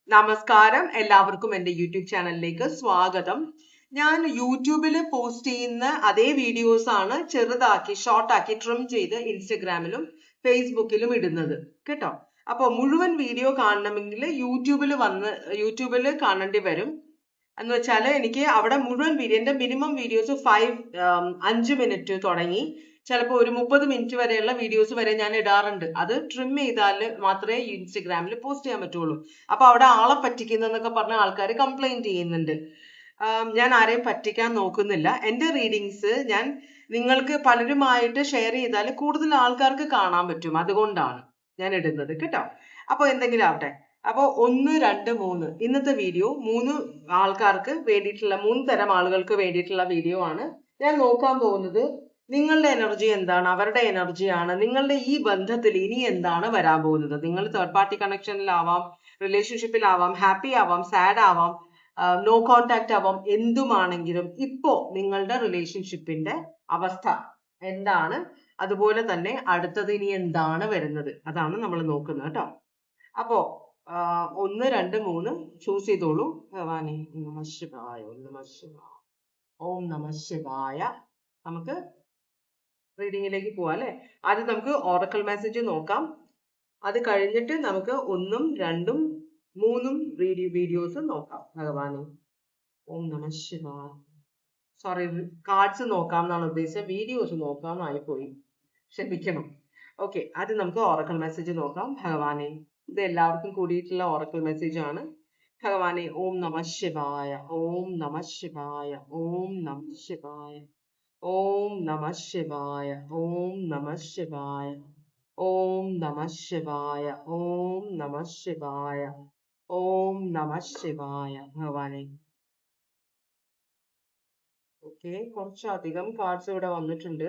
നമസ്കാരം, എല്ലാവർക്കും എൻ്റെ യൂട്യൂബ് ചാനലിലേക്ക് സ്വാഗതം. ഞാൻ യൂട്യൂബിൽ പോസ്റ്റ് ചെയ്യുന്ന അതേ വീഡിയോസ് ആണ് ചെറുതാക്കി ഷോർട്ടാക്കി ട്രിം ചെയ്ത് ഇൻസ്റ്റഗ്രാമിലും ഫേസ്ബുക്കിലും ഇടുന്നത് കേട്ടോ. അപ്പോൾ മുഴുവൻ വീഡിയോ കാണണമെങ്കിൽ യൂട്യൂബിൽ കാണേണ്ടി വരും. എന്ന് വെച്ചാൽ എനിക്ക് അവിടെ മുഴുവൻ വീഡിയോ, എൻ്റെ മിനിമം വീഡിയോസ് 5 മിനിറ്റ് തുടങ്ങി ചിലപ്പോൾ ഒരു 30 മിനിറ്റ് വരെയുള്ള വീഡിയോസ് വരെ ഞാൻ ഇടാറുണ്ട്. അത് ട്രിം ചെയ്താൽ മാത്രമേ ഇൻസ്റ്റഗ്രാമിൽ പോസ്റ്റ് ചെയ്യാൻ പറ്റുള്ളൂ. അപ്പൊ അവിടെ ആളെ പറ്റിക്കുന്നൊക്കെ പറഞ്ഞ ആൾക്കാർ കംപ്ലൈന്റ് ചെയ്യുന്നുണ്ട്. ഞാൻ ആരെയും പറ്റിക്കാൻ നോക്കുന്നില്ല. എൻ്റെ റീഡിങ്സ് ഞാൻ നിങ്ങൾക്ക് പലരുമായിട്ട് ഷെയർ ചെയ്താൽ കൂടുതൽ ആൾക്കാർക്ക് കാണാൻ പറ്റും, അതുകൊണ്ടാണ് ഞാൻ ഇടുന്നത് കേട്ടോ. അപ്പോൾ എന്തെങ്കിലും ആവട്ടെ. അപ്പോൾ 1, 2, 3 ഇന്നത്തെ വീഡിയോ 3 ആൾക്കാർക്ക് വേണ്ടിയിട്ടുള്ള, 3 തരം ആളുകൾക്ക് വേണ്ടിയിട്ടുള്ള വീഡിയോ ആണ്. ഞാൻ നോക്കാൻ പോകുന്നത് നിങ്ങളുടെ എനർജി എന്താണ്, അവരുടെ എനർജിയാണ്, നിങ്ങളുടെ ഈ ബന്ധത്തിൽ ഇനി എന്താണ് വരാൻ പോകുന്നത്. നിങ്ങൾ തേർഡ് പാർട്ടി കണക്ഷനിലാവാം, റിലേഷൻഷിപ്പിലാവാം, ഹാപ്പി ആവാം, സാഡ് ആവാം, നോ കോണ്ടാക്ട് ആവാം, എന്തുമാണെങ്കിലും ഇപ്പോ നിങ്ങളുടെ റിലേഷൻഷിപ്പിന്റെ അവസ്ഥ എന്താണ്, അതുപോലെ തന്നെ അടുത്തത് ഇനി എന്താണ് വരുന്നത്, അതാണ് നമ്മൾ നോക്കുന്നത് കേട്ടോ. അപ്പോ 1, 2, 3 ചൂസ് ചെയ്തോളൂ. ഭഗവാനെ നമഃ ശിവായ, ഓം നമഃ ശിവായ, ഓം നമഃ ശിവായ. നമുക്ക് റീഡിങ്ങിലേക്ക് പോവാം അല്ലെ. ആദ്യം നമുക്ക് ഓറക്കൽ മെസ്സേജ് നോക്കാം. അത് കഴിഞ്ഞിട്ട് നമുക്ക് 1, 2, 3 വീഡിയോസ് നോക്കാം. ഭഗവാനെ ഓം നമഃ ശിവായ. സോറി, കാർഡ്സ് നോക്കാം എന്നാണ് ഉദ്ദേശിച്ചത്, വീഡിയോസ് നോക്കാമെന്നായി പോയി, ക്ഷമിക്കണം. ഓക്കെ, ആദ്യം നമുക്ക് ഓറക്കൽ മെസ്സേജ് നോക്കാം. ഭഗവാനെ, ഇത് എല്ലാവർക്കും കൂടിയിട്ടുള്ള ഓറക്കൽ മെസ്സേജ് ആണ്. ഭഗവാനെ ഓം നമഃ ശിവായ, ഓം നമഃ ശിവായ, ഓം നമഃ ശിവായ, ഓം നമഃ ശിവായ, ഓം നമഃ ശിവായ, ഓം നമഃ ശിവായ, ഓം നമഃ ശിവായ, ഓം നമഃ ശിവായ. ഭഗവാനെ ഓക്കെ, കുറച്ചധികം കാർഡ്സ് ഇവിടെ വന്നിട്ടുണ്ട്.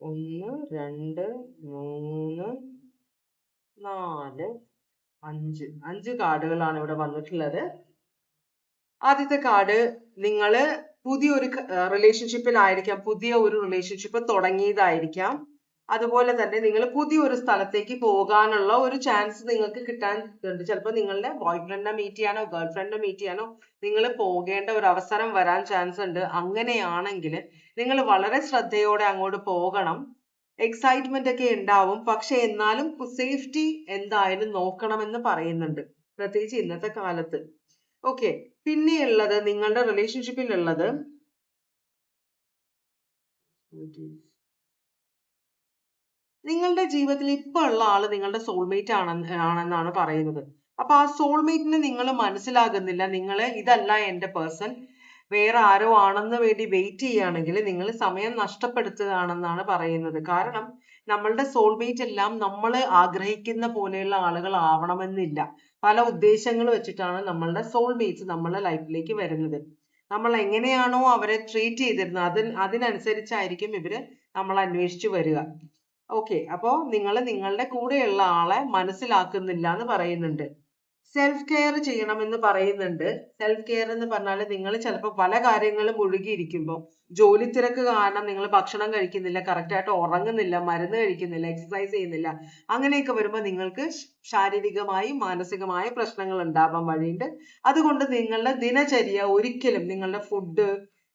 1, 2, 3, 4, 5 കാർഡുകളാണ് ഇവിടെ വന്നിട്ടുള്ളത്. ആദ്യത്തെ കാർഡ്, നിങ്ങള് പുതിയൊരു റിലേഷൻഷിപ്പിലായിരിക്കാം, പുതിയ ഒരു റിലേഷൻഷിപ്പ് തുടങ്ങിയതായിരിക്കാം. അതുപോലെ തന്നെ നിങ്ങൾ പുതിയൊരു സ്ഥലത്തേക്ക് പോകാനുള്ള ഒരു ചാൻസ് നിങ്ങൾക്ക് കിട്ടാനുണ്ട്. ചിലപ്പോൾ നിങ്ങളുടെ ബോയ് ഫ്രണ്ടിനെ മീറ്റ് ചെയ്യാനോ ഗേൾ ഫ്രണ്ടിനെ മീറ്റ് ചെയ്യാനോ നിങ്ങൾ പോകേണ്ട ഒരു അവസരം വരാൻ ചാൻസ് ഉണ്ട്. അങ്ങനെയാണെങ്കിൽ നിങ്ങൾ വളരെ ശ്രദ്ധയോടെ അങ്ങോട്ട് പോകണം. എക്സൈറ്റ്മെന്റ് ഒക്കെ ഉണ്ടാവും, പക്ഷെ എന്നാലും സേഫ്റ്റി എന്തായാലും നോക്കണമെന്ന് പറയുന്നുണ്ട്, പ്രത്യേകിച്ച് ഇന്നത്തെ കാലത്ത്. ഓക്കെ, പിന്നെയുള്ളത് നിങ്ങളുടെ റിലേഷൻഷിപ്പിലുള്ളത് നിങ്ങളുടെ ജീവിതത്തിൽ ഇപ്പൊ ഉള്ള ആള് നിങ്ങളുടെ സോൾമേറ്റ് ആണെന്നാണ് പറയുന്നത്. അപ്പൊ ആ സോൾമേറ്റിനെ നിങ്ങൾ മനസ്സിലാകുന്നില്ല, നിങ്ങൾ ഇതല്ല എന്റെ പേഴ്സൺ, വേറെ ആരോ ആണെന്ന് വേണ്ടി വെയിറ്റ് ചെയ്യുകയാണെങ്കിൽ നിങ്ങൾ സമയം നഷ്ടപ്പെടുത്തുകയാണെന്നാണ് പറയുന്നത്. കാരണം നമ്മളുടെ സോൾമേറ്റ് എല്ലാം നമ്മൾ ആഗ്രഹിക്കുന്ന പോലെയുള്ള ആളുകൾ ആവണമെന്നില്ല. പല ഉദ്ദേശങ്ങൾ വെച്ചിട്ടാണ് നമ്മളുടെ സോൾമേറ്റ്സ് നമ്മളുടെ ലൈഫിലേക്ക് വരുന്നത്. നമ്മൾ എങ്ങനെയാണോ അവരെ ട്രീറ്റ് ചെയ്തിരുന്നത് അതിനനുസരിച്ചായിരിക്കും ഇവര് നമ്മൾ അന്വേഷിച്ചു വരിക. ഓക്കെ, അപ്പോ നിങ്ങൾ നിങ്ങളുടെ കൂടെയുള്ള ആളെ മനസ്സിലാക്കുന്നില്ല എന്ന് പറയുന്നുണ്ട്. സെൽഫ് കെയർ ചെയ്യണമെന്ന് പറയുന്നുണ്ട്. സെൽഫ് കെയർ എന്ന് പറഞ്ഞാൽ നിങ്ങൾ ചിലപ്പോൾ പല കാര്യങ്ങളും മുഴുകിയിരിക്കുമ്പോൾ, ജോലി തിരക്ക് കാരണം നിങ്ങൾ ഭക്ഷണം കഴിക്കുന്നില്ല, കറക്റ്റായിട്ട് ഉറങ്ങുന്നില്ല, മരുന്ന് കഴിക്കുന്നില്ല, എക്സസൈസ് ചെയ്യുന്നില്ല, അങ്ങനെയൊക്കെ വരുമ്പോൾ നിങ്ങൾക്ക് ശാരീരികമായും മാനസികമായ പ്രശ്നങ്ങൾ ഉണ്ടാവാൻ വഴിയുണ്ട്. അതുകൊണ്ട് നിങ്ങളുടെ ദിനചര്യ ഒരിക്കലും, നിങ്ങളുടെ ഫുഡ്,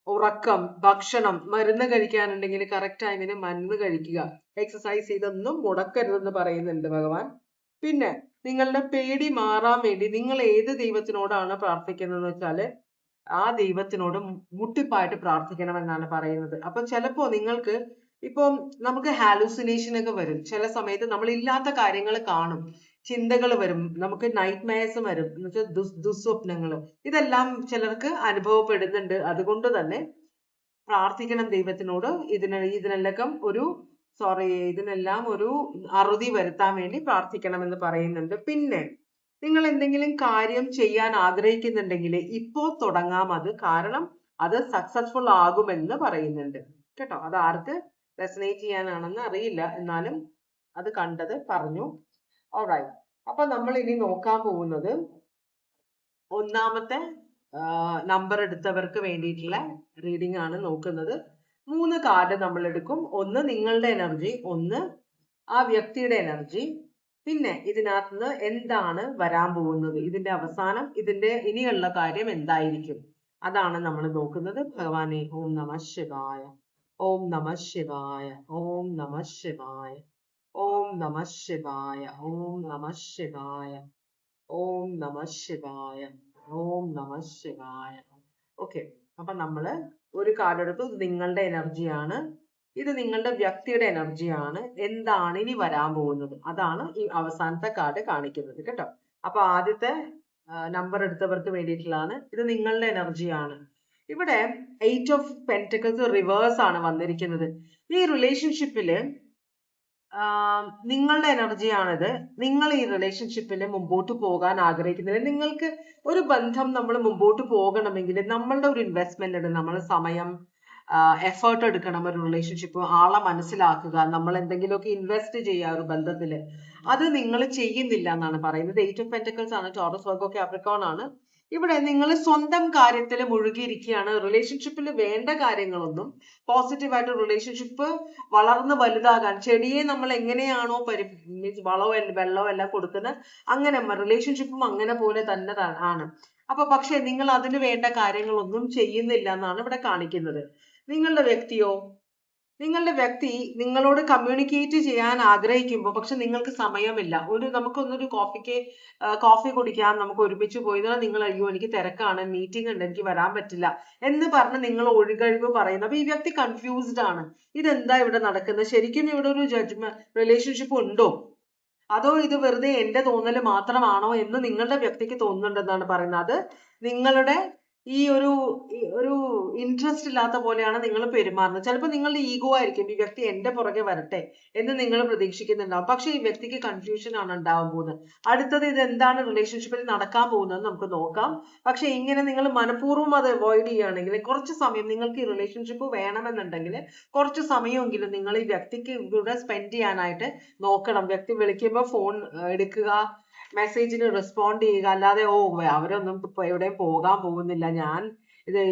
ഉറക്കം, ഭക്ഷണം, മരുന്ന് കഴിക്കാനുണ്ടെങ്കിൽ കറക്റ്റ് ടൈമിന് മരുന്ന് കഴിക്കുക, എക്സസൈസ് ചെയ്തൊന്നും മുടക്കരുതെന്ന് പറയുന്നുണ്ട് ഭഗവാൻ. പിന്നെ നിങ്ങളുടെ പേടി മാറാൻ വേണ്ടി നിങ്ങൾ ഏത് ദൈവത്തിനോടാണ് പ്രാർത്ഥിക്കുന്നതെന്ന് വെച്ചാല് ആ ദൈവത്തിനോട് മുട്ടിപ്പായിട്ട് പ്രാർത്ഥിക്കണമെന്നാണ് പറയുന്നത്. അപ്പൊ ചിലപ്പോ നിങ്ങൾക്ക് ഇപ്പം നമുക്ക് ഹാലൂസിനേഷൻ ഒക്കെ വരും, ചില സമയത്ത് നമ്മൾ ഇല്ലാത്ത കാര്യങ്ങൾ കാണും, ചിന്തകൾ വരും, നമുക്ക് നൈറ്റ് മെയർസ് വരും, എന്നുവെച്ചാൽ ദുസ്വപ്നങ്ങൾ, ഇതെല്ലാം ചിലർക്ക് അനുഭവപ്പെടുന്നുണ്ട്. അതുകൊണ്ട് തന്നെ പ്രാർത്ഥിക്കണം ദൈവത്തിനോട്. ഇതിനെല്ലാം ഒരു അറുതി വരുത്താൻ വേണ്ടി പ്രാർത്ഥിക്കണമെന്ന് പറയുന്നുണ്ട്. പിന്നെ നിങ്ങൾ എന്തെങ്കിലും കാര്യം ചെയ്യാൻ ആഗ്രഹിക്കുന്നുണ്ടെങ്കിൽ ഇപ്പോ തുടങ്ങാം അത്, കാരണം അത് സക്സസ്ഫുൾ ആകുമെന്ന് പറയുന്നുണ്ട് കേട്ടോ. അത് ആർക്ക് റെസനേറ്റ് ചെയ്യാനാണെന്ന് അറിയില്ല, എന്നാലും അത് കണ്ടത് പറഞ്ഞു. ഓൾറൈറ്റ്, അപ്പൊ നമ്മൾ ഇനി നോക്കാൻ പോകുന്നത് ഒന്നാമത്തെ നമ്പർ എടുത്തവർക്ക് വേണ്ടിയിട്ടുള്ള റീഡിംഗ് ആണ് നോക്കുന്നത്. 3 കാർഡ് നമ്മൾ എടുക്കും. ഒന്ന് നിങ്ങളുടെ എനർജി, ഒന്ന് ആ വ്യക്തിയുടെ എനർജി, പിന്നെ ഇതിനകത്ത് നിന്ന് എന്താണ് വരാൻ പോകുന്നത്, ഇതിന്റെ അവസാനം, ഇതിന്റെ ഇനിയുള്ള കാര്യം എന്തായിരിക്കും, അതാണ് നമ്മൾ നോക്കുന്നത്. ഭഗവാനെ ഓം നമഃ ശിവായ, ഓം നമഃ ശിവായ, ഓം നമഃ ശിവായ, ഓം നമഃ ശിവായ, ഓം നമഃ ശിവായ, ഓം നമഃ ശിവായ, ഓം നമഃ ശിവായ. ഓക്കെ, അപ്പൊ നമ്മള് ഒരു കാർഡ് എടുത്തു. ഇത് നിങ്ങളുടെ എനർജിയാണ്, ഇത് നിങ്ങളുടെ വ്യക്തിയുടെ എനർജിയാണ്. എന്താണ് ഇനി വരാൻ പോകുന്നത്, അതാണ് ഈ അവസാനത്തെ കാർഡ് കാണിക്കുന്നത് കേട്ടോ. അപ്പൊ ആദ്യത്തെ നമ്പർ എടുത്തവർക്ക് വേണ്ടിയിട്ടുള്ളതാണ്. ഇത് നിങ്ങളുടെ എനർജിയാണ്. ഇവിടെ 8 ഓഫ് പെന്റക്കിൾസ് റിവേഴ്സ് ആണ് വന്നിരിക്കുന്നത്. ഈ റിലേഷൻഷിപ്പില് നിങ്ങളുടെ എനർജിയാണിത്. നിങ്ങൾ ഈ റിലേഷൻഷിപ്പിൽ മുമ്പോട്ട് പോകാൻ ആഗ്രഹിക്കുന്നില്ല. നിങ്ങൾക്ക് ഒരു ബന്ധം നമ്മൾ മുമ്പോട്ട് പോകണമെങ്കിൽ നമ്മളുടെ ഒരു ഇൻവെസ്റ്റ്മെന്റ് ഉണ്ട്. നമ്മൾ സമയം, എഫേർട്ട് എടുക്കണം. ഒരു റിലേഷൻഷിപ്പ് ആളെ മനസ്സിലാക്കുക, നമ്മൾ എന്തെങ്കിലുമൊക്കെ ഇൻവെസ്റ്റ് ചെയ്യുക ഒരു ബന്ധത്തില്. അത് നിങ്ങൾ ചെയ്യുന്നില്ല എന്നാണ് പറയുന്നത്. 8 ഓഫ് പെന്റക്കിൾസ് ആണ്, ടോറസ്, വെർഗോ, കാപ്രിക്കോൺ ആണ്. ഇവിടെ നിങ്ങൾ സ്വന്തം കാര്യത്തിൽ മുഴുകിയിരിക്കുകയാണ്. റിലേഷൻഷിപ്പിൽ വേണ്ട കാര്യങ്ങളൊന്നും, പോസിറ്റീവായിട്ട് റിലേഷൻഷിപ്പ് വളർന്ന് വലുതാകാൻ, ചെടിയെ നമ്മൾ എങ്ങനെയാണോ മീൻസ് വളവും വെള്ളവും എല്ലാം കൊടുക്കുന്നത്, അങ്ങനെ റിലേഷൻഷിപ്പും അങ്ങനെ പോലെ തന്നെ ആണ്. അപ്പൊ പക്ഷെ നിങ്ങൾ അതിന് വേണ്ട കാര്യങ്ങളൊന്നും ചെയ്യുന്നില്ല എന്നാണ് ഇവിടെ കാണിക്കുന്നത്. നിങ്ങളുടെ വ്യക്തിയോ, നിങ്ങളുടെ വ്യക്തി നിങ്ങളോട് കമ്മ്യൂണിക്കേറ്റ് ചെയ്യാൻ ആഗ്രഹിക്കുമ്പോൾ പക്ഷെ നിങ്ങൾക്ക് സമയമില്ല. നമുക്കൊന്നൊരു കോഫി കുടിക്കാം, നമുക്ക് ഒരുമിച്ച് പോയി, നിങ്ങൾ അയ്യോ എനിക്ക് തിരക്കാണ്, മീറ്റിംഗ് ഉണ്ട്, എനിക്ക് വരാൻ പറ്റില്ല എന്ന് പറഞ്ഞ് നിങ്ങൾ ഒഴികഴിവ് പറയുന്നു. അപ്പൊ ഈ വ്യക്തി കൺഫ്യൂസ്ഡ് ആണ്. ഇതെന്താ ഇവിടെ നടക്കുന്നത്, ശരിക്കും ഇവിടെ ഒരു റിലേഷൻഷിപ്പ് ഉണ്ടോ, അതോ ഇത് വെറുതെ എന്റെ തോന്നല് മാത്രമാണോ എന്ന് നിങ്ങളുടെ വ്യക്തിക്ക് തോന്നുന്നുണ്ടെന്നാണ് പറയുന്നത്. അത് നിങ്ങളുടെ ഈ ഒരു ഇൻട്രസ്റ്റ് ഇല്ലാത്ത പോലെയാണ് നിങ്ങൾ പെരുമാറുന്നത്. ചിലപ്പോൾ നിങ്ങളുടെ ഈഗോ ആയിരിക്കും, ഈ വ്യക്തി എന്റെ പുറകെ വരട്ടെ എന്ന് നിങ്ങൾ പ്രതീക്ഷിക്കുന്നുണ്ടാവും. പക്ഷെ ഈ വ്യക്തിക്ക് കൺഫ്യൂഷൻ ആണ് ഉണ്ടാവാൻ പോകുന്നത്. അടുത്തത് ഇത് എന്താണ് റിലേഷൻഷിപ്പിൽ നടക്കാൻ പോകുന്നത് നമുക്ക് നോക്കാം. പക്ഷെ ഇങ്ങനെ നിങ്ങൾ മനഃപൂർവ്വം അത് അവോയ്ഡ് ചെയ്യുകയാണെങ്കിൽ, കുറച്ച് സമയം നിങ്ങൾക്ക് ഈ റിലേഷൻഷിപ്പ് വേണമെന്നുണ്ടെങ്കിൽ കുറച്ച് സമയമെങ്കിലും നിങ്ങൾ ഈ വ്യക്തിക്ക് ഇവിടെ സ്പെൻഡ് ചെയ്യാനായിട്ട് നോക്കണം. വ്യക്തി വിളിക്കുമ്പോൾ ഫോൺ എടുക്കുക, മെസ്സേജിന് റെസ്പോണ്ട് ചെയ്യുക. അല്ലാതെ അവരൊന്നും എവിടെയും പോകാൻ പോകുന്നില്ല,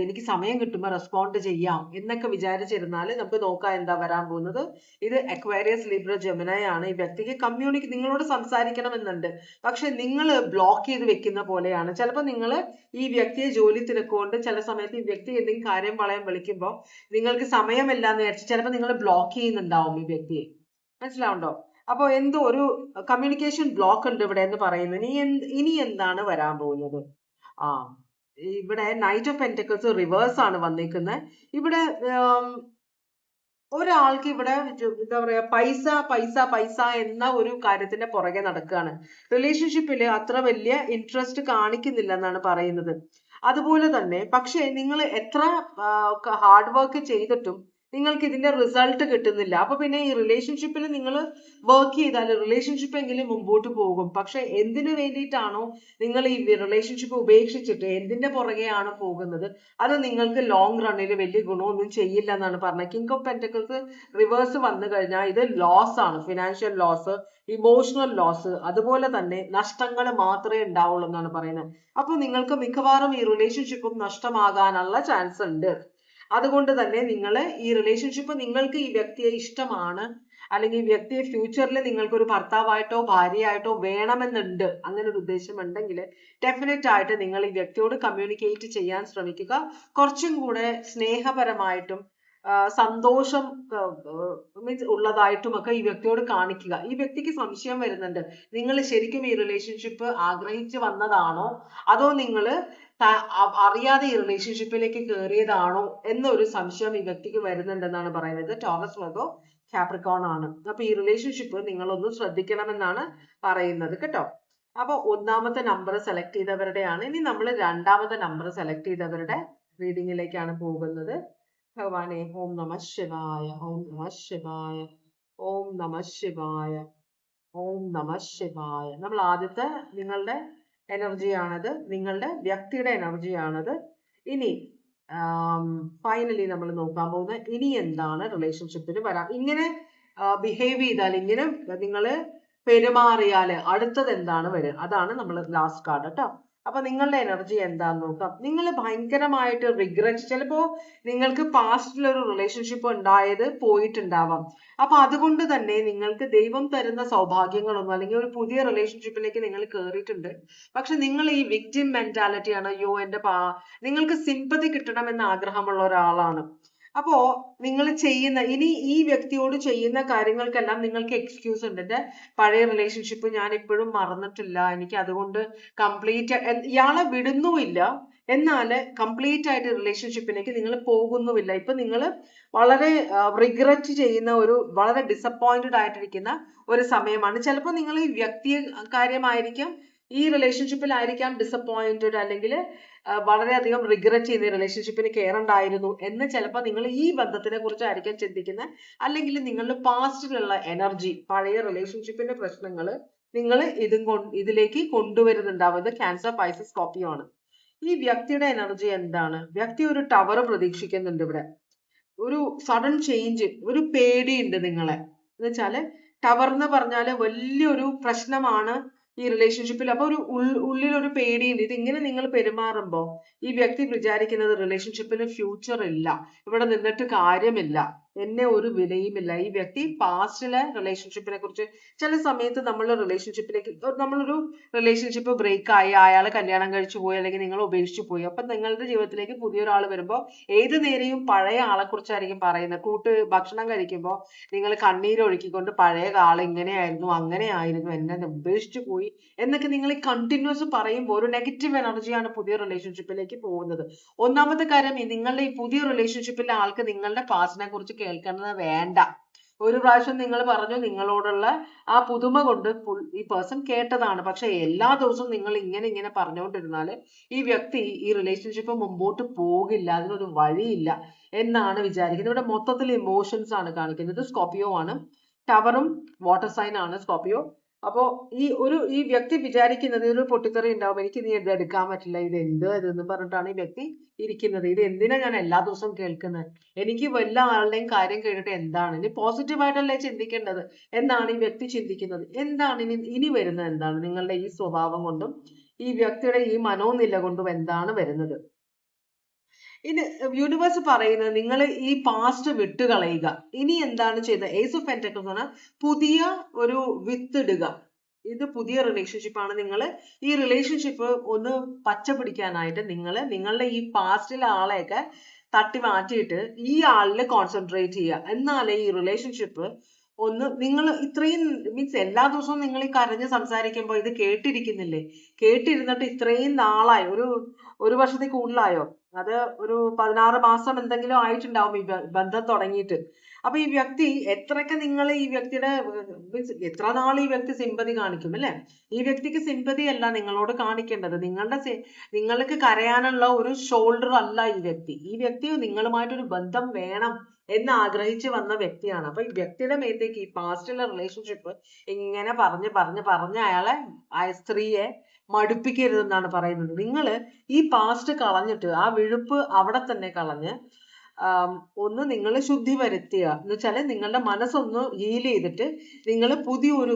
എനിക്ക് സമയം കിട്ടുമ്പോൾ റെസ്പോണ്ട് ചെയ്യാം എന്നൊക്കെ വിചാരിച്ചിരുന്നാൽ നമുക്ക് നോക്കാം എന്താ വരാൻ പോകുന്നത്. ഇത് അക്വേറിയസ്, ലിബ്ര, ജെമിനി ആണ്. ഈ വ്യക്തിക്ക് നിങ്ങളോട് സംസാരിക്കണമെന്നുണ്ട്, പക്ഷെ നിങ്ങൾ ബ്ലോക്ക് ചെയ്ത് വെക്കുന്ന പോലെയാണ്. ചിലപ്പോൾ നിങ്ങൾ ഈ വ്യക്തിയെ ജോലി തിരക്കുകൊണ്ട് ചില സമയത്ത് ഈ വ്യക്തി എന്തെങ്കിലും കാര്യം പറയാൻ വിളിക്കുമ്പോൾ നിങ്ങൾക്ക് സമയമില്ല എന്ന് വിചാരിച്ച് ചിലപ്പോൾ നിങ്ങൾ ബ്ലോക്ക് ചെയ്യുന്നുണ്ടാവും ഈ വ്യക്തിയെ. മനസ്സിലാവുണ്ടോ? അപ്പൊ എന്തോ ഒരു കമ്മ്യൂണിക്കേഷൻ ബ്ലോക്ക് ഉണ്ട് ഇവിടെ എന്ന് പറയുന്നു. ഇനി എന്താണ് വരാൻ പോകുന്നത്? ഇവിടെ നൈറ്റ് ഓഫ് പെന്റക്കിൾസ് റിവേഴ്സ് ആണ് വന്നിരിക്കുന്നത്. ഇവിടെ ഒരാൾക്ക് ഇവിടെ എന്താ പറയാ, പൈസ പൈസ പൈസ എന്ന ഒരു കാര്യത്തിന്റെ പുറകെ നടക്കുകയാണ്. റിലേഷൻഷിപ്പിൽ അത്ര വലിയ ഇൻട്രസ്റ്റ് കാണിക്കുന്നില്ല എന്നാണ് പറയുന്നത്. അതുപോലെ തന്നെ പക്ഷെ നിങ്ങൾ എത്ര ഹാർഡ് വർക്ക് ചെയ്തിട്ടും നിങ്ങൾക്ക് ഇതിന്റെ റിസൾട്ട് കിട്ടുന്നില്ല. അപ്പൊ പിന്നെ ഈ റിലേഷൻഷിപ്പിൽ നിങ്ങൾ വർക്ക് ചെയ്താൽ റിലേഷൻഷിപ്പ് എങ്കിലും മുമ്പോട്ട് പോകും. പക്ഷെ എന്തിനു വേണ്ടിയിട്ടാണോ നിങ്ങൾ ഈ റിലേഷൻഷിപ്പ് ഉപേക്ഷിച്ചിട്ട് എന്തിന്റെ പുറകെയാണ് പോകുന്നത്, അത് നിങ്ങൾക്ക് ലോങ് റണ്ണിൽ വലിയ ഗുണമൊന്നും ചെയ്യില്ല എന്നാണ് പറഞ്ഞത്. കിങ് ഓഫ് പെന്റക്കിൾസ് റിവേഴ്സ് വന്നു കഴിഞ്ഞാൽ ഇത് ലോസ് ആണ്, ഫിനാൻഷ്യൽ ലോസ്, ഇമോഷണൽ ലോസ്, അതുപോലെ തന്നെ നഷ്ടങ്ങൾ മാത്രമേ ഉണ്ടാവുള്ളൂ എന്നാണ് പറയുന്നത്. അപ്പൊ നിങ്ങൾക്ക് മിക്കവാറും ഈ റിലേഷൻഷിപ്പും നഷ്ടമാകാനുള്ള ചാൻസ് ഉണ്ട്. അതുകൊണ്ട് തന്നെ നിങ്ങൾ ഈ റിലേഷൻഷിപ്പ്, നിങ്ങൾക്ക് ഈ വ്യക്തിയെ ഇഷ്ടമാണ്, അല്ലെങ്കിൽ ഈ വ്യക്തിയെ ഫ്യൂച്ചറിൽ നിങ്ങൾക്ക് ഒരു ഭർത്താവായിട്ടോ ഭാര്യയായിട്ടോ വേണമെന്നുണ്ട്, അങ്ങനെ ഒരു ഉദ്ദേശം ഉണ്ടെങ്കിൽ ഡെഫിനറ്റ് ആയിട്ട് നിങ്ങൾ ഈ വ്യക്തിയോട് കമ്മ്യൂണിക്കേറ്റ് ചെയ്യാൻ ശ്രമിക്കുക. കുറച്ചും കൂടെ സ്നേഹപരമായിട്ടും സന്തോഷം മീൻസ് ഉള്ളതായിട്ടുമൊക്കെ ഈ വ്യക്തിയോട് കാണിക്കുക. ഈ വ്യക്തിക്ക് സംശയം വരുന്നുണ്ട്, നിങ്ങൾ ശരിക്കും ഈ റിലേഷൻഷിപ്പ് ആഗ്രഹിച്ചു വന്നതാണോ അതോ നിങ്ങൾ അറിയാതെ ഈ റിലേഷൻഷിപ്പിലേക്ക് കയറിയതാണോ എന്നൊരു സംശയം ഈ വ്യക്തിക്ക് വരുന്നുണ്ടെന്നാണ് പറയുന്നത്. ടോറസ്, വെർഗോ, കാപ്രിക്കോൺ ആണ്. അപ്പൊ ഈ റിലേഷൻഷിപ്പ് നിങ്ങളൊന്ന് ശ്രദ്ധിക്കണമെന്നാണ് പറയുന്നത് കേട്ടോ. അപ്പൊ ഒന്നാമത്തെ നമ്പർ സെലക്ട് ചെയ്തവരുടെയാണ്. ഇനി നമ്മൾ രണ്ടാമത്തെ നമ്പർ സെലക്ട് ചെയ്തവരുടെ റീഡിങ്ങിലേക്കാണ് പോകുന്നത്. ഭഗവാനെ ഓം നമഃ ശിവായ, ഓം നമഃ ശിവായ, ഓം നമഃ ശിവായ, ഓം നമഃ ശിവായ. നമ്മൾ ആദ്യത്തെ നിങ്ങളുടെ എനർജിയാണത്, നിങ്ങളുടെ വ്യക്തിയുടെ എനർജിയാണത്. ഇനി ഫൈനലി നമ്മൾ നോക്കാൻ പോകുന്നത് ഇനി എന്താണ് റിലേഷൻഷിപ്പിന് വരാം. ഇങ്ങനെ ബിഹേവ് ചെയ്താൽ, ഇങ്ങനെ നിങ്ങൾ പെരുമാറിയാൽ അടുത്തത് എന്താണ് വരിക, അതാണ് നമ്മൾ ലാസ്റ്റ് കാർഡ് കേട്ടോ. അപ്പൊ നിങ്ങളുടെ എനർജി എന്താന്ന് നോക്കാം. നിങ്ങൾ ഭയങ്കരമായിട്ട് റിഗ്രറ്റ്, ചിലപ്പോ നിങ്ങൾക്ക് പാസ്റ്റിൽ ഒരു റിലേഷൻഷിപ്പ് ഉണ്ടായത് പോയിട്ടുണ്ടാവാം. അപ്പൊ അതുകൊണ്ട് തന്നെ നിങ്ങൾക്ക് ദൈവം തരുന്ന സൗഭാഗ്യങ്ങളൊന്നും, അല്ലെങ്കിൽ ഒരു പുതിയ റിലേഷൻഷിപ്പിലേക്ക് നിങ്ങൾ കയറിയിട്ടുണ്ട്, പക്ഷെ നിങ്ങൾ ഈ വിക്ടിം മെന്റാലിറ്റിയാണ്. അയ്യോ നിങ്ങൾക്ക് സിമ്പതി കിട്ടണമെന്ന് ആഗ്രഹമുള്ള ഒരാളാണ്. അപ്പോ നിങ്ങൾ ചെയ്യുന്ന ഇനി ഈ വ്യക്തിയോട് ചെയ്യുന്ന കാര്യങ്ങൾക്കെല്ലാം നിങ്ങൾക്ക് എക്സ്ക്യൂസ് ഉണ്ട്. എന്റെ പഴയ റിലേഷൻഷിപ്പ് ഞാൻ ഇപ്പോഴും മറന്നിട്ടില്ല, എനിക്ക് അതുകൊണ്ട് കംപ്ലീറ്റ് ഇയാളെ വിടുന്നുമില്ല, എന്നാല് കംപ്ലീറ്റ് ആയിട്ട് റിലേഷൻഷിപ്പിലേക്ക് നിങ്ങൾ പോകുന്നുമില്ല. ഇപ്പൊ നിങ്ങൾ വളരെ റിഗ്രറ്റ് ചെയ്യുന്ന വളരെ ഡിസപ്പോയിന്റഡ് ആയിട്ടിരിക്കുന്ന ഒരു സമയമാണ്. ചിലപ്പോൾ നിങ്ങൾ ഈ വ്യക്തി കാര്യമായിരിക്കും, ഈ റിലേഷൻഷിപ്പിലായിരിക്കാം ഡിസപ്പോയിന്റഡ്, അല്ലെങ്കിൽ വളരെയധികം റിഗ്രറ്റ് ചെയ്യുന്ന റിലേഷൻഷിപ്പിന് കയറണ്ടായിരുന്നു എന്ന് ചിലപ്പോൾ നിങ്ങൾ ഈ ബന്ധത്തിനെ കുറിച്ചായിരിക്കും ചിന്തിക്കുന്നത്. അല്ലെങ്കിൽ നിങ്ങളുടെ പാസ്റ്റിലുള്ള എനർജി, പഴയ റിലേഷൻഷിപ്പിന്റെ പ്രശ്നങ്ങൾ നിങ്ങൾ ഇതിലേക്ക് കൊണ്ടുവരുന്നുണ്ടാവും. ഇത് ക്യാൻസർ, പൈസസ്, സ്കോർപ്പിയോ ആണ്. ഈ വ്യക്തിയുടെ എനർജി എന്താണ്? വ്യക്തി ഒരു ടവർ പ്രതീക്ഷിക്കുന്നുണ്ട് ഇവിടെ. ഒരു സഡൻ ചേഞ്ച്, ഒരു പേടിയുണ്ട് നിങ്ങളെ. എന്ന് വെച്ചാല് ടവർ എന്ന് പറഞ്ഞാല് വലിയൊരു പ്രശ്നമാണ് ഈ റിലേഷൻഷിപ്പിൽ. അപ്പൊ ഉള്ളിൽ ഒരു പേടിയുണ്ട്. ഇതിങ്ങനെ നിങ്ങൾ പെരുമാറുമ്പോ ഈ വ്യക്തി വിചാരിക്കുന്നത് റിലേഷൻഷിപ്പിന് ഫ്യൂച്ചർ ഇല്ല, ഇവിടെ നിന്നിട്ട് കാര്യമില്ല, എന്നെ ഒരു വിലയുമില്ല. ഈ വ്യക്തി പാസ്റ്റിലെ റിലേഷൻഷിപ്പിനെ കുറിച്ച്, ചില സമയത്ത് നമ്മളൊരു റിലേഷൻഷിപ്പ് ബ്രേക്ക് ആയി, അയാൾ കല്യാണം കഴിച്ചു പോയി, അല്ലെങ്കിൽ നിങ്ങൾ ഉപേക്ഷിച്ചു പോയി. അപ്പൊ നിങ്ങളുടെ ജീവിതത്തിലേക്ക് പുതിയൊരാൾ വരുമ്പോ ഏത് നേരെയും പഴയ ആളെ കുറിച്ചായിരിക്കും പറയുന്നത്. ഭക്ഷണം കഴിക്കുമ്പോൾ നിങ്ങൾ കണ്ണീരൊഴുക്കിക്കൊണ്ട് പഴയ ആൾ ഇങ്ങനെയായിരുന്നു, അങ്ങനെയായിരുന്നു, എന്നെ ഉപേക്ഷിച്ചു പോയി എന്നൊക്കെ നിങ്ങൾ കണ്ടിന്യൂസ് പറയുമ്പോൾ ഒരു നെഗറ്റീവ് എനർജിയാണ് പുതിയ റിലേഷൻഷിപ്പിലേക്ക് പോകുന്നത്. ഒന്നാമത്തെ കാര്യം, നിങ്ങളുടെ ഈ പുതിയ റിലേഷൻഷിപ്പിലെ ആൾക്ക് നിങ്ങളുടെ പാസ്റ്റിനെ കുറിച്ച് കേൾക്കുന്നത് വേണ്ട. ഒരു പ്രാവശ്യം നിങ്ങൾ പറഞ്ഞു, നിങ്ങളോടുള്ള ആ പുതുമ കൊണ്ട് ഈ പേഴ്സൺ കേട്ടതാണ്. പക്ഷെ എല്ലാ ദിവസവും നിങ്ങൾ ഇങ്ങനെ പറഞ്ഞുകൊണ്ടിരുന്നാല് ഈ വ്യക്തി ഈ റിലേഷൻഷിപ്പ് മുമ്പോട്ട് പോകില്ല, അതിനൊരു വഴിയില്ല എന്നാണ് വിചാരിക്കുന്നത്. ഇവിടെ മൊത്തത്തിൽ ഇമോഷൻസ് ആണ് കാണിക്കുന്നത്. സ്കോർപ്പിയോ ആണ്, ടവറും വാട്ടർ സൈൻ ആണ് സ്കോർപ്പിയോ. അപ്പോ ഈ വ്യക്തി വിചാരിക്കുന്നത്, ഒരു പൊട്ടിത്തെറി ഉണ്ടാവും, എനിക്ക് നീ ഇത് എടുക്കാൻ പറ്റില്ല, ഇത് ഇതെന്ന് പറഞ്ഞിട്ടാണ് ഈ വ്യക്തി ഇരിക്കുന്നത്. ഇത് എന്തിനാ ഞാൻ എല്ലാ ദിവസവും കേൾക്കുന്നത്, എനിക്ക് വല്ല ആളുടെയും കാര്യം കേട്ടിട്ട് എന്താണ്, ഇനി പോസിറ്റീവായിട്ടല്ലേ ചിന്തിക്കേണ്ടത് എന്നാണ് ഈ വ്യക്തി ചിന്തിക്കുന്നത്. എന്താണ് ഇനി വരുന്നത്, എന്താണ് നിങ്ങളുടെ ഈ സ്വഭാവം കൊണ്ടും ഈ വ്യക്തിയുടെ ഈ മനോനില കൊണ്ടും എന്താണ് വരുന്നത്? ഇനി യൂണിവേഴ്സ് പറയുന്നത് നിങ്ങൾ ഈ പാസ്റ്റ് വിട്ടുകളയുക. ഇനി എന്താണ് ചെയ്യുന്നത്? ഏസ് ഓഫ് പെന്റക്കിൾസ് എന്ന് പറഞ്ഞാൽ പുതിയ ഒരു വിത്തിടുക. ഇത് പുതിയ റിലേഷൻഷിപ്പ് ആണ്. നിങ്ങൾ ഈ റിലേഷൻഷിപ്പ് ഒന്ന് പച്ച പിടിക്കാനായിട്ട് നിങ്ങളുടെ ഈ പാസ്റ്റിലെ ആളെയൊക്കെ തട്ടി മാറ്റിയിട്ട് ഈ ആളിൽ കോൺസെൻട്രേറ്റ് ചെയ്യുക. എന്നാലേ ഈ റിലേഷൻഷിപ്പ് നിങ്ങൾ ഇത്രയും മീൻസ് എല്ലാ ദിവസവും നിങ്ങൾ ഈ കരഞ്ഞ് സംസാരിക്കുമ്പോൾ ഇത് കേട്ടിരിക്കുന്നില്ലേ? കേട്ടിരുന്നിട്ട് ഇത്രയും നാളായി, ഒരു വർഷത്തിൽ കൂടുതലായോ? അത് ഒരു 16 മാസം എന്തെങ്കിലും ആയിട്ടുണ്ടാവും ഈ ബന്ധം തുടങ്ങിയിട്ട്. അപ്പൊ ഈ വ്യക്തി എത്രയൊക്കെ നിങ്ങൾ ഈ വ്യക്തിയുടെ മീൻസ് എത്ര നാൾ ഈ വ്യക്തി സിമ്പതി കാണിക്കും അല്ലെ? ഈ വ്യക്തിക്ക് സിമ്പതി അല്ല നിങ്ങളോട് കാണിക്കേണ്ടത്. നിങ്ങൾക്ക് കരയാനുള്ള ഒരു ഷോൾഡർ അല്ല ഈ വ്യക്തി. ഈ വ്യക്തി നിങ്ങളുമായിട്ടൊരു ബന്ധം വേണം എന്ന് ആഗ്രഹിച്ച് വന്ന വ്യക്തിയാണ്. അപ്പൊ ഈ വ്യക്തിയുടെ മേത്തേക്ക് ഈ പാസ്റ്റിലെ റിലേഷൻഷിപ്പ് ഇങ്ങനെ പറഞ്ഞ് ആ സ്ത്രീയെ മടുപ്പിക്കരുതെന്നാണ് പറയുന്നത്. നിങ്ങൾ ഈ പാസ്റ്റ് കളഞ്ഞിട്ട് ആ വിഴുപ്പ് അവിടെ തന്നെ കളഞ്ഞ് ഒന്ന് നിങ്ങൾ ശുദ്ധി വരുത്തുക. എന്ന് വെച്ചാല് നിങ്ങളുടെ മനസ്സൊന്ന് ഹീൽ ചെയ്തിട്ട് നിങ്ങൾ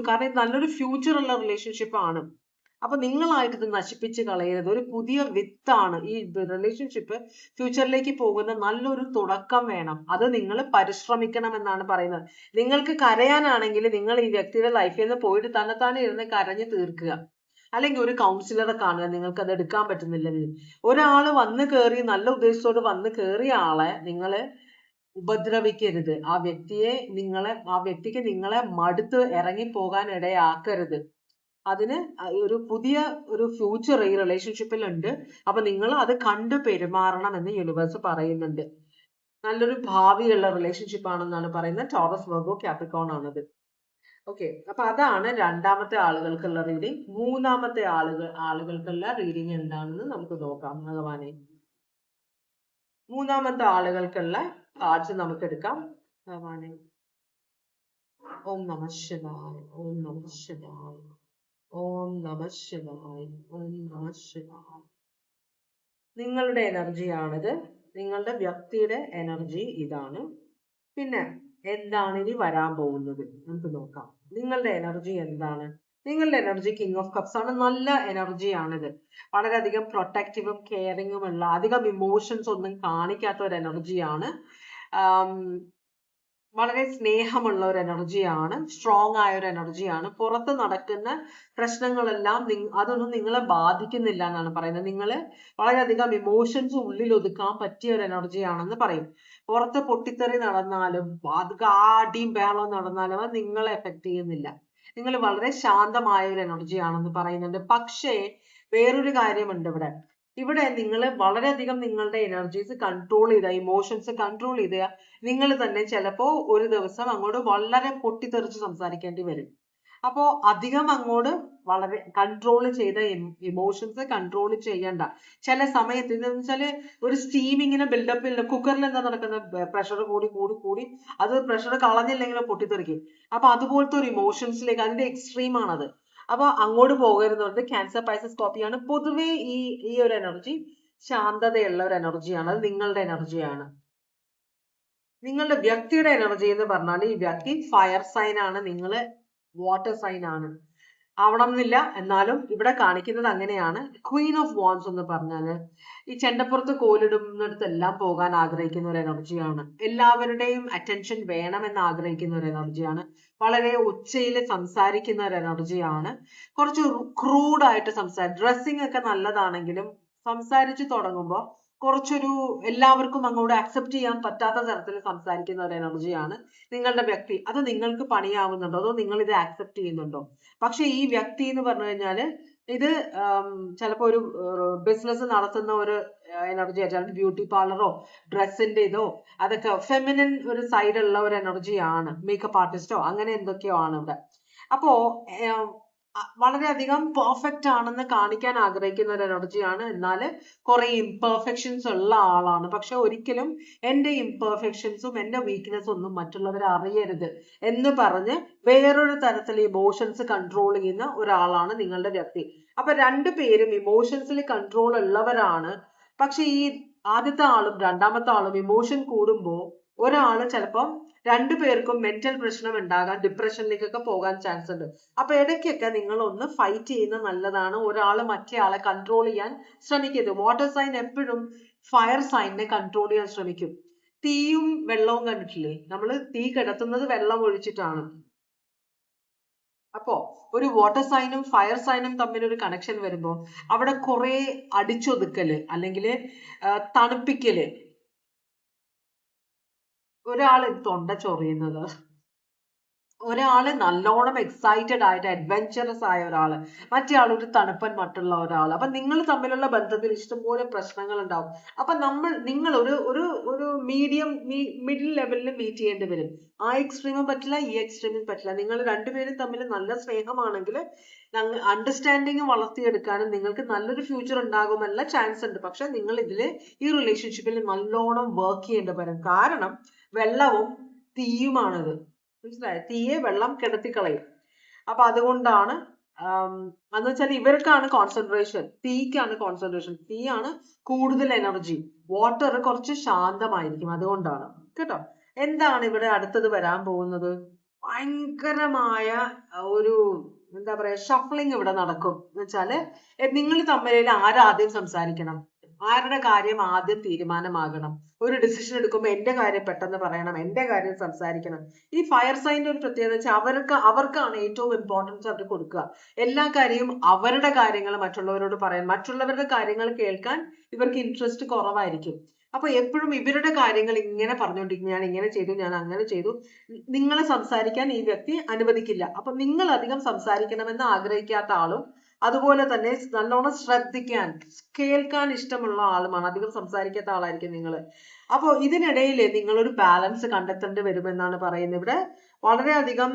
കാരണം നല്ലൊരു ഫ്യൂച്ചർ ഉള്ള റിലേഷൻഷിപ്പ് ആണ്. അപ്പൊ നിങ്ങളായിട്ട് ഇത് നശിപ്പിച്ച് കളയരുത്. ഒരു പുതിയ വിത്താണ് ഈ റിലേഷൻഷിപ്പ്. ഫ്യൂച്ചറിലേക്ക് പോകുന്ന നല്ലൊരു തുടക്കം വേണം. അത് നിങ്ങൾ പരിശ്രമിക്കണം എന്നാണ് പറയുന്നത്. നിങ്ങൾക്ക് കരയാനാണെങ്കിൽ നിങ്ങൾ ഈ വ്യക്തിയുടെ ലൈഫിൽ നിന്ന് പോയിട്ട് തന്നെത്താനെ ഇരുന്ന് കരഞ്ഞു തീർക്കുക. അല്ലെങ്കിൽ ഒരു കൗൺസിലറെ കാണുക, നിങ്ങൾക്ക് അത് എടുക്കാൻ പറ്റുന്നില്ലെങ്കിൽ. ഒരാള് വന്ന് കയറി നല്ല ഉദ്ദേശത്തോട് വന്ന് കയറിയ ആളെ നിങ്ങൾ ഉപദ്രവിക്കരുത്. ആ വ്യക്തിക്ക് നിങ്ങളെ മടുത്ത് ഇറങ്ങി പോകാൻ ഇടയാക്കരുത്. അതിന് ഒരു ഫ്യൂച്ചർ ഈ റിലേഷൻഷിപ്പിൽ ഉണ്ട്. അപ്പൊ നിങ്ങൾ അത് കണ്ടു പെരുമാറണം എന്ന് യൂണിവേഴ്സ് പറയുന്നുണ്ട്. നല്ലൊരു ഭാവിയുള്ള റിലേഷൻഷിപ്പ് ആണെന്നാണ് പറയുന്നത്. ടോറസ്, വെർഗോ, കാപ്രിക്കോൺ ആണത്. ഓക്കെ, അപ്പൊ അതാണ് രണ്ടാമത്തെ ആളുകൾക്കുള്ള റീഡിങ്. മൂന്നാമത്തെ ആളുകൾക്കുള്ള റീഡിങ് എന്താണെന്ന് നമുക്ക് നോക്കാം. ഭഗവാനെ, മൂന്നാമത്തെ ആളുകൾക്കുള്ള കാർഡ്സ് നമുക്ക് എടുക്കാം. ഭഗവാനെ, ഓം നമഃ ശിവായ, ഓം നമഃ ശിവായ, ഓം നമഃ ശിവായ, ഓം നമഃ ശിവായ. നിങ്ങളുടെ എനർജിയാണിത്. നിങ്ങളുടെ വ്യക്തിയുടെ എനർജി ഇതാണ്. പിന്നെ എന്താണ് ഇനി വരാൻ പോകുന്നത് നമുക്ക് നോക്കാം. നിങ്ങളുടെ എനർജി എന്താണ്? നിങ്ങളുടെ എനർജി കിങ് ഓഫ് കപ്സ് ആണ്. നല്ല എനർജിയാണിത്. വളരെയധികം പ്രൊട്ടക്റ്റീവും കെയറിങ്ങും ഉള്ള, അധികം ഇമോഷൻസ് ഒന്നും കാണിക്കാത്ത ഒരു എനർജിയാണ്. വളരെ സ്നേഹമുള്ള ഒരു എനർജിയാണ്. സ്ട്രോങ് ആയ ഒരു എനർജിയാണ്. പുറത്ത് നടക്കുന്ന പ്രശ്നങ്ങളെല്ലാം അതൊന്നും നിങ്ങളെ ബാധിക്കുന്നില്ല എന്നാണ് പറയുന്നത്. നിങ്ങള് വളരെയധികം ഇമോഷൻസ് ഉള്ളിൽ ഒതുക്കാൻ പറ്റിയ ഒരു എനർജിയാണെന്ന് പറയും. പുറത്ത് പൊട്ടിത്തെറി നടന്നാലും അടിയും ബഹളവും നടന്നാലും അത് നിങ്ങളെ എഫക്ട് ചെയ്യുന്നില്ല. നിങ്ങൾ വളരെ ശാന്തമായ ഒരു എനർജിയാണെന്ന് പറയുന്നുണ്ട്. പക്ഷേ വേറൊരു കാര്യമുണ്ട് ഇവിടെ. ഇവിടെ നിങ്ങൾ വളരെയധികം നിങ്ങളുടെ എനർജീസ് കൺട്രോൾ ചെയ്ത, ഇമോഷൻസ് കൺട്രോൾ ചെയ്ത നിങ്ങൾ തന്നെ ചിലപ്പോ ഒരു ദിവസം അങ്ങോട്ട് വളരെ പൊട്ടിത്തെറിച്ച് സംസാരിക്കേണ്ടി വരും. അപ്പോ അധികം അങ്ങോട്ട് വളരെ കൺട്രോൾ ചെയ്ത ഇമോഷൻസ് കൺട്രോൾ ചെയ്യണ്ട. ചില സമയത്ത് എന്താണെന്ന് വെച്ചാല് ഒരു സ്റ്റീമിങ്ങിന് ബിൽഡപ്പ് കുക്കറിൽ എന്താ നടക്കുന്നത്, പ്രഷർ കൂടി കൂടി കൂടി അത് പ്രഷർ കളഞ്ഞില്ലെങ്കിൽ പൊട്ടിത്തെറിക്കും. അപ്പൊ അതുപോലത്തെ ഒരു ഇമോഷൻസിലേക്ക്, അതിന്റെ എക്സ്ട്രീം ആണത്. അപ്പൊ അങ്ങോട്ട് പോകരുന്നത്. Cancer Pisces സ്കോർപ്പിയാണ്. പൊതുവെ ഈ ഒരു എനർജി ശാന്തതയുള്ള ഒരു എനർജിയാണ്. അത് നിങ്ങളുടെ എനർജിയാണ്. നിങ്ങളുടെ വ്യക്തിയുടെ എനർജി എന്ന് പറഞ്ഞാൽ ഈ വ്യക്തി ഫയർ സൈൻ ആണ്, നിങ്ങള് വാട്ടർ സൈൻ ആണ്. ആവണം എന്നില്ല, എന്നാലും ഇവിടെ കാണിക്കുന്നത് അങ്ങനെയാണ്. ക്വീൻ ഓഫ് വാൻസ് എന്ന് പറഞ്ഞാല് ഈ ചെണ്ടപ്പുറത്ത് കോലിടുന്നിടത്തെല്ലാം പോകാൻ ആഗ്രഹിക്കുന്ന ഒരു എനർജിയാണ്. എല്ലാവരുടെയും അറ്റൻഷൻ വേണമെന്ന് ആഗ്രഹിക്കുന്ന ഒരു എനർജിയാണ്. വളരെ ഉച്ചയിൽ സംസാരിക്കുന്ന ഒരു എനർജിയാണ്. കുറച്ച് ക്രൂഡായിട്ട് ഡ്രസ്സിംഗ് ഒക്കെ നല്ലതാണെങ്കിലും സംസാരിച്ചു തുടങ്ങുമ്പോൾ കുറച്ചൊരു എല്ലാവർക്കും അങ്ങോട്ട് അക്സെപ്റ്റ് ചെയ്യാൻ പറ്റാത്ത തരത്തിൽ സംസാരിക്കുന്ന ഒരു എനർജിയാണ് നിങ്ങളുടെ വ്യക്തി. അത് നിങ്ങൾക്ക് പണിയാവുന്നുണ്ടോ, അതോ നിങ്ങൾ ഇത് ആക്സെപ്റ്റ് ചെയ്യുന്നുണ്ടോ? പക്ഷെ ഈ വ്യക്തി എന്ന് പറഞ്ഞു കഴിഞ്ഞാല് ഇത് ചിലപ്പോ ഒരു ബിസിനസ് നടത്തുന്ന ഒരു എനർജി ആയിട്ടാണ്. ബ്യൂട്ടി പാർലറോ ഡ്രസ്സിന്റെ ഇതോ അതൊക്കെ ഫെമിനിൻ ഒരു സൈഡുള്ള ഒരു എനർജിയാണ്. മേക്കപ്പ് ആർട്ടിസ്റ്റോ അങ്ങനെ എന്തൊക്കെയോ ആണ് ഇവിടെ. അപ്പോ വളരെയധികം പെർഫെക്റ്റ് ആണെന്ന് കാണിക്കാൻ ആഗ്രഹിക്കുന്ന ഒരു എനർജിയാണ്. എന്നാൽ കുറെ ഇംപെർഫെക്ഷൻസ് ഉള്ള ആളാണ്. പക്ഷെ ഒരിക്കലും എന്റെ ഇംപെർഫെക്ഷൻസും എന്റെ വീക്ക്നെസ്സും ഒന്നും മറ്റുള്ളവർ അറിയരുത് എന്ന് പറഞ്ഞ് വേറൊരു തരത്തിൽ ഇമോഷൻസ് കൺട്രോൾ ചെയ്യുന്ന ഒരാളാണ് നിങ്ങളുടെ വ്യക്തി. അപ്പൊ രണ്ടുപേരും ഇമോഷൻസിൽ കൺട്രോൾ ഉള്ളവരാണ്. പക്ഷെ ഈ ആദ്യത്തെ ആളും രണ്ടാമത്തെ ആളും ഇമോഷൻ കൂടുമ്പോൾ ഒരാള് ചിലപ്പം രണ്ടുപേർക്കും മെന്റൽ പ്രശ്നം ഉണ്ടാകാൻ, ഡിപ്രഷനിലേക്കൊക്കെ പോകാൻ ചാൻസ് ഉണ്ട്. അപ്പൊ ഇടയ്ക്കൊക്കെ നിങ്ങൾ ഒന്ന് ഫൈറ്റ് ചെയ്യുന്നത് നല്ലതാണ്. ഒരാള് മറ്റേ ആളെ കൺട്രോൾ ചെയ്യാൻ ശ്രമിക്കരുത്. വാട്ടർ സൈൻ എപ്പോഴും ഫയർ സൈനിനെ കൺട്രോൾ ചെയ്യാൻ ശ്രമിക്കും. തീയും വെള്ളവും കണ്ടിട്ടില്ലേ? നമ്മൾ തീ കിടത്തുന്നത് വെള്ളം ഒഴിച്ചിട്ടാണ്. അപ്പോ ഒരു വാട്ടർ സൈനും ഫയർ സൈനും തമ്മിൽ ഒരു കണക്ഷൻ വരുമ്പോ അവിടെ കുറെ അടിച്ചൊതുക്കല് അല്ലെങ്കിൽ തണുപ്പിക്കല്. ഒരാള് തൊണ്ട ചൊറിയുന്നത്, ഒരാള് നല്ലോണം എക്സൈറ്റഡ് ആയിട്ട് അഡ്വെഞ്ചറസ് ആയ ഒരാള്, മറ്റേ ആൾ ഒരു തണുപ്പൻ മറ്റുള്ള ഒരാൾ. അപ്പൊ നിങ്ങൾ തമ്മിലുള്ള ബന്ധത്തിൽ ഇഷ്ടംപോലെ പ്രശ്നങ്ങൾ ഉണ്ടാവും. അപ്പൊ നിങ്ങൾ ഒരു മിഡിൽ ലെവലിൽ മീറ്റ് ചെയ്യേണ്ടി വരും. ആ എക്സ്ട്രീമും പറ്റില്ല, ഈ എക്സ്ട്രീമും പറ്റില്ല. നിങ്ങൾ രണ്ടുപേരും തമ്മിൽ നല്ല സ്നേഹമാണെങ്കിൽ അണ്ടർസ്റ്റാൻഡിങ് വളർത്തിയെടുക്കാനും നിങ്ങൾക്ക് നല്ലൊരു ഫ്യൂച്ചർ ഉണ്ടാകുമല്ല ചാൻസ് ഉണ്ട്. പക്ഷെ നിങ്ങൾ ഈ റിലേഷൻഷിപ്പിൽ നല്ലോണം വർക്ക് ചെയ്യേണ്ടി വരും. കാരണം വെള്ളവും തീയുമാണിത്. മനസ്സിലായോ? തീയെ വെള്ളം കിടത്തിക്കളയും. അപ്പൊ അതുകൊണ്ടാണ് എന്ന് വെച്ചാൽ ഇവർക്കാണ് കോൺസെൻട്രേഷൻ, തീക്കാണ് കോൺസെൻട്രേഷൻ. തീയാണ് കൂടുതൽ എനർജി, വാട്ടർ കുറച്ച് ശാന്തമായിരിക്കും. അതുകൊണ്ടാണ് കേട്ടോ. എന്താണ് ഇവിടെ അടുത്തത് വരാൻ പോകുന്നത്? ഭയങ്കരമായ ഒരു എന്താ പറയാ ഷഫ്ലിംഗ് ഇവിടെ നടക്കും. എന്ന് വെച്ചാല് നിങ്ങൾ തമ്മിൽ ആരാദ്യം സംസാരിക്കണം, ആരുടെ കാര്യം ആദ്യം തീരുമാനമാകണം. ഒരു ഡിസിഷൻ എടുക്കുമ്പോൾ എന്റെ കാര്യം പെട്ടെന്ന് പറയണം, എന്റെ കാര്യം സംസാരിക്കണം. ഈ ഫയർ സൈനിന്റെ ഒരു പ്രത്യേകത വെച്ചാൽ അവർക്കാണ് ഏറ്റവും ഇമ്പോർട്ടൻസ് അവർ കൊടുക്കുക. എല്ലാ കാര്യവും അവരുടെ കാര്യങ്ങൾ മറ്റുള്ളവരോട് പറയാൻ, മറ്റുള്ളവരുടെ കാര്യങ്ങൾ കേൾക്കാൻ ഇവർക്ക് ഇൻട്രസ്റ്റ് കുറവായിരിക്കും. അപ്പൊ എപ്പോഴും ഇവരുടെ കാര്യങ്ങൾ ഇങ്ങനെ പറഞ്ഞുകൊണ്ടിരിക്കും. ഞാൻ ഇങ്ങനെ ചെയ്തു, ഞാൻ അങ്ങനെ ചെയ്തു. നിങ്ങളെ സംസാരിക്കാൻ ഈ വ്യക്തി അനുവദിക്കില്ല. അപ്പൊ നിങ്ങൾ അധികം സംസാരിക്കണമെന്ന് ആഗ്രഹിക്കാത്ത ആളും അതുപോലെ തന്നെ നല്ലോണം ശ്രദ്ധിക്കാൻ, കേൾക്കാൻ ഇഷ്ടമുള്ള ആളുമാണ്. അധികം സംസാരിക്കാത്ത ആളായിരിക്കും നിങ്ങൾ. അപ്പോൾ ഇതിനിടയിൽ നിങ്ങളൊരു ബാലൻസ് കണ്ടെത്തേണ്ടി വരുമെന്നാണ് പറയുന്നത്. ഇവിടെ വളരെയധികം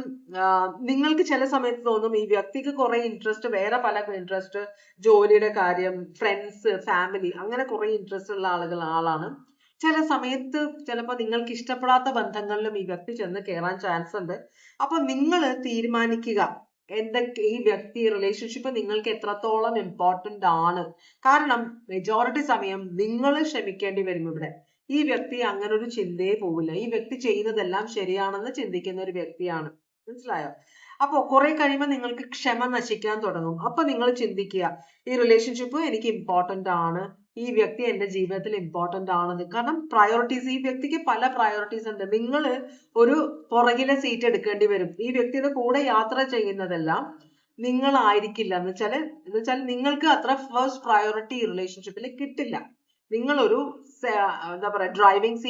നിങ്ങൾക്ക് ചില സമയത്ത് തോന്നും ഈ വ്യക്തിക്ക് കുറെ ഇൻട്രസ്റ്റ്, വേറെ പല ഇൻട്രസ്റ്റ്, ജോലിയുടെ കാര്യം, ഫ്രണ്ട്സ്, ഫാമിലി, അങ്ങനെ കുറെ ഇൻട്രസ്റ്റ് ഉള്ള ആളാണ്. ചില സമയത്ത് ചിലപ്പോൾ നിങ്ങൾക്ക് ഇഷ്ടപ്പെടാത്ത ബന്ധങ്ങളിലും ഈ വ്യക്തി ചെന്ന് കയറാൻ ചാൻസ് ഉണ്ട്. അപ്പൊ നിങ്ങൾ തീരുമാനിക്കുക എന്തൊക്കെ ഈ വ്യക്തി റിലേഷൻഷിപ്പ് നിങ്ങൾക്ക് എത്രത്തോളം ഇമ്പോർട്ടന്റ് ആണ്. കാരണം മെജോറിറ്റി സമയം നിങ്ങൾ ക്ഷമിക്കേണ്ടി വരും ഇവിടെ. ഈ വ്യക്തി അങ്ങനെ ഒരു ചിന്തയെ പോവില്ല. ഈ വ്യക്തി ചെയ്യുന്നതെല്ലാം ശരിയാണെന്ന് ചിന്തിക്കുന്ന ഒരു വ്യക്തിയാണ്. മനസ്സിലായോ? അപ്പൊ കുറെ കഴിയുമ്പോൾ നിങ്ങൾക്ക് ക്ഷമ നശിക്കാൻ തുടങ്ങും. അപ്പൊ നിങ്ങൾ ചിന്തിക്കുക, ഈ റിലേഷൻഷിപ്പ് എനിക്ക് ഇമ്പോർട്ടന്റ് ആണ്, ഈ വ്യക്തി എന്റെ ജീവിതത്തിൽ ഇമ്പോർട്ടന്റ് ആണെന്ന്. കാരണം പ്രയോറിറ്റീസ്, ഈ വ്യക്തിക്ക് പല പ്രയോറിറ്റീസ് ഉണ്ട്. നിങ്ങൾ ഒരു പുറകിലെ സീറ്റ് എടുക്കേണ്ടി വരും. ഈ വ്യക്തിയുടെ കൂടെ യാത്ര ചെയ്യുന്നതെല്ലാം നിങ്ങളായിരിക്കില്ല. എന്ന് വെച്ചാൽ നിങ്ങൾക്ക് അത്ര ഫസ്റ്റ് പ്രയോറിറ്റി റിലേഷൻഷിപ്പിൽ കിട്ടില്ല. നിങ്ങളൊരു എന്താ പറയാ, ഡ്രൈവിംഗ്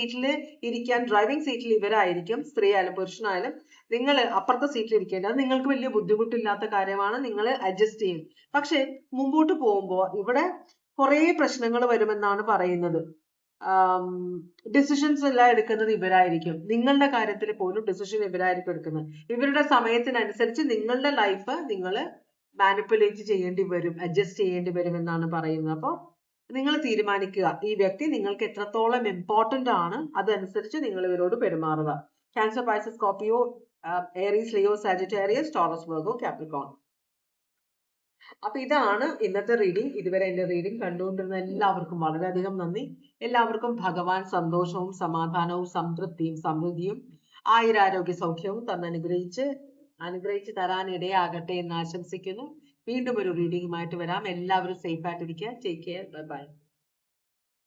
സീറ്റിൽ ഇവരായിരിക്കും, സ്ത്രീ ആയാലും പുരുഷനായാലും. നിങ്ങൾ അപ്പുറത്തെ സീറ്റിൽ ഇരിക്കേണ്ടത് നിങ്ങൾക്ക് വലിയ ബുദ്ധിമുട്ടില്ലാത്ത കാര്യമാണ്, നിങ്ങൾ അഡ്ജസ്റ്റ് ചെയ്യും. പക്ഷെ മുമ്പോട്ട് പോകുമ്പോൾ ഇവിടെ കുറെ പ്രശ്നങ്ങൾ വരുമെന്നാണ് പറയുന്നത്. ഡിസിഷൻസ് എല്ലാം എടുക്കുന്നത് ഇവരായിരിക്കും. നിങ്ങളുടെ കാര്യത്തിൽ പോലും ഡിസിഷൻ ഇവരായിരിക്കും എടുക്കുന്നത്. ഇവരുടെ സമയത്തിനനുസരിച്ച് നിങ്ങളുടെ ലൈഫ് നിങ്ങൾ മാനിപ്പുലേറ്റ് ചെയ്യേണ്ടി വരും, അഡ്ജസ്റ്റ് ചെയ്യേണ്ടി വരും എന്നാണ് പറയുന്നത്. അപ്പോൾ നിങ്ങൾ തീരുമാനിക്കുക, ഈ വ്യക്തി നിങ്ങൾക്ക് എത്രത്തോളം ഇമ്പോർട്ടന്റ് ആണ്, അതനുസരിച്ച് നിങ്ങൾ ഇവരോട് പെരുമാറുക. Cancer, Pisces, Scorpio, Aries, Leo, Sagittarius, Taurus, Virgo, Capricorn. അപ്പൊ ഇതാണ് ഇന്നത്തെ റീഡിംഗ്. ഇതുവരെ എന്റെ റീഡിംഗ് കണ്ടുകൊണ്ടിരുന്ന എല്ലാവർക്കും വളരെയധികം നന്ദി. എല്ലാവർക്കും ഭഗവാൻ സന്തോഷവും സമാധാനവും സംതൃപ്തിയും സമൃദ്ധിയും ആയുരാരോഗ്യ സൗഖ്യവും അനുഗ്രഹിച്ച് തരാൻ ഇടയാകട്ടെ എന്ന് ആശംസിക്കുന്നു. വീണ്ടും ഒരു റീഡിംഗുമായിട്ട് വരാം. എല്ലാവരും സേഫ് ആയിട്ടിരിക്കുക. Take care. Bye bye.